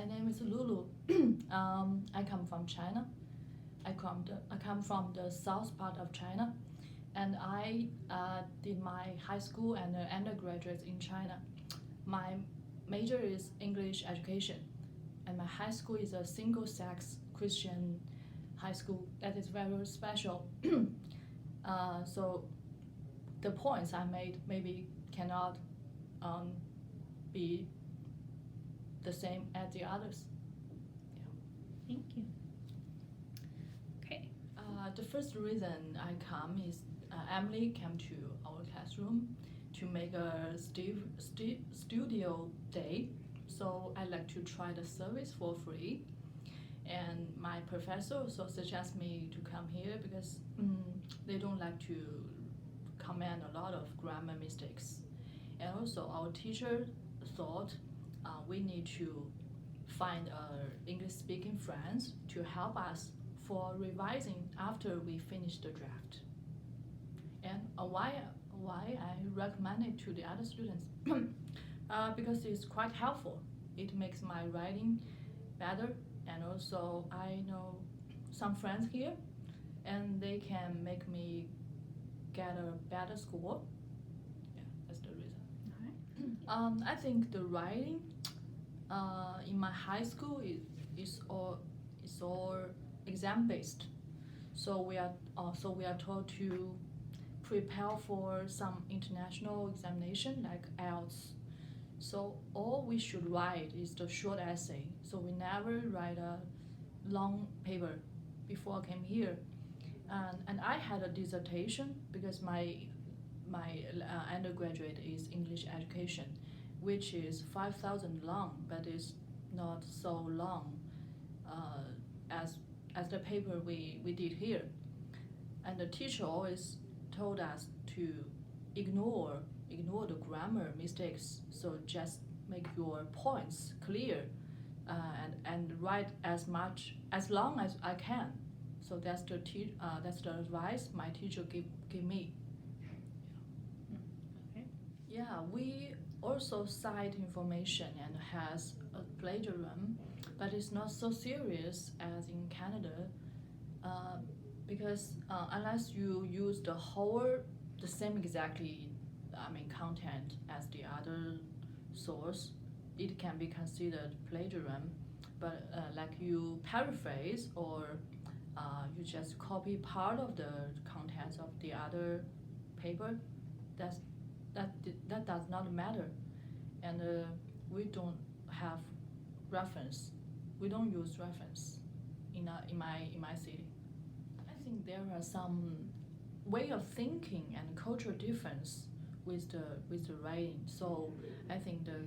name is Lulu. I come from China. I come from the south part of China, and I did my high school and undergraduate in China. My major is English education, and my high school is a single-sex Christian high school that is very special. So the points I made maybe cannot be the same as the others. Thank you. Okay. The first reason I come is Emily came to our classroom to make a studio day. So I like to try the service for free. And my professor also suggests me to come here because they don't like to comment a lot of grammar mistakes. And also our teacher thought we need to find English-speaking friends to help us for revising after we finish the draft. And why I recommend it to the other students? Because it's quite helpful. It makes my writing better, and also I know some friends here, and they can make me get a better score. Yeah, that's the reason. All right. I think the writing in my high school is all exam based. So we are told to prepare for some international examination like IELTS. So all we should write is the short essay. So we never write a long paper before I came here. And I had a dissertation because my undergraduate is English education, which is 5,000 long, but it's not so long as the paper we did here. And the teacher always told us to ignore the grammar mistakes. So just make your points clear and write as long as I can. So that's the advice my teacher give me. Okay. Yeah, we also cite information and has a plagiarism, but it's not so serious as in Canada, because unless you use the same exactly, content as the other source, it can be considered plagiarism. But like you paraphrase or you just copy part of the contents of the other paper, that does not matter. And we don't have reference. We don't use reference in my city. I think there are some way of thinking and cultural difference with the writing. So I think the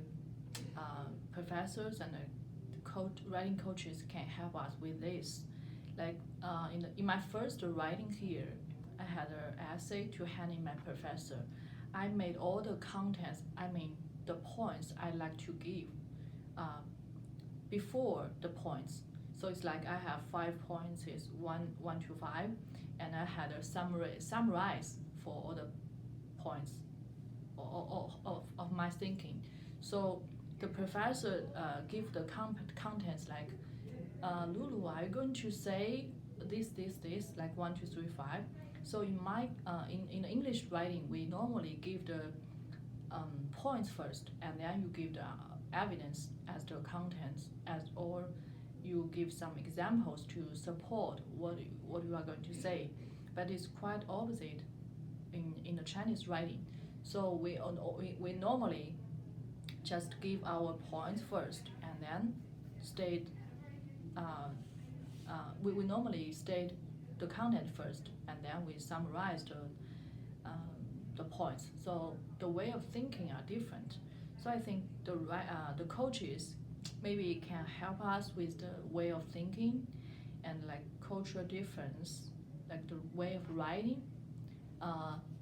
professors and the writing coaches can help us with this. Like in my first writing here, I had an essay to hand in my professor. I made all the contents, the points I like to give before the points. So it's like I have 5 points, is 1 to 5, and I had a summarize for all the points of my thinking. So the professor give the contents like, Lulu, are you going to say this, like 1, 2, 3, 5? So in my in English writing, we normally give the points first, and then you give the evidence as the contents, or you give some examples to support what you are going to say. But it's quite opposite in the Chinese writing. So we normally just give our points first, and then state. We normally state the content first, and then we summarize the points. So the way of thinking are different. So I think the coaches maybe can help us with the way of thinking and like cultural difference, like the way of writing.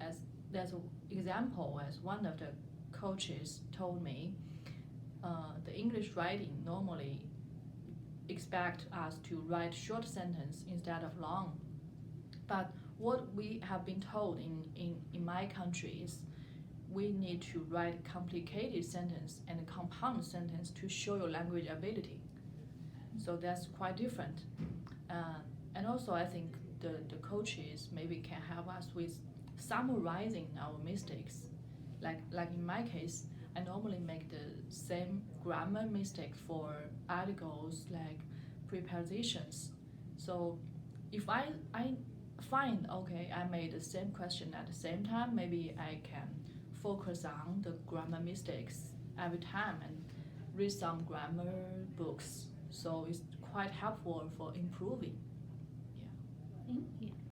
As there's an example, as one of the coaches told me, the English writing normally expect us to write short sentence instead of long. But what we have been told in my country is we need to write complicated sentence and compound sentence to show your language ability. So that's quite different. And also I think the coaches maybe can help us with summarizing our mistakes. Like in my case, I normally make the same grammar mistake for articles like prepositions. So if I find, okay, I made the same question at the same time, maybe I can focus on the grammar mistakes every time and read some grammar books. So it's quite helpful for improving. Yeah. Thank you.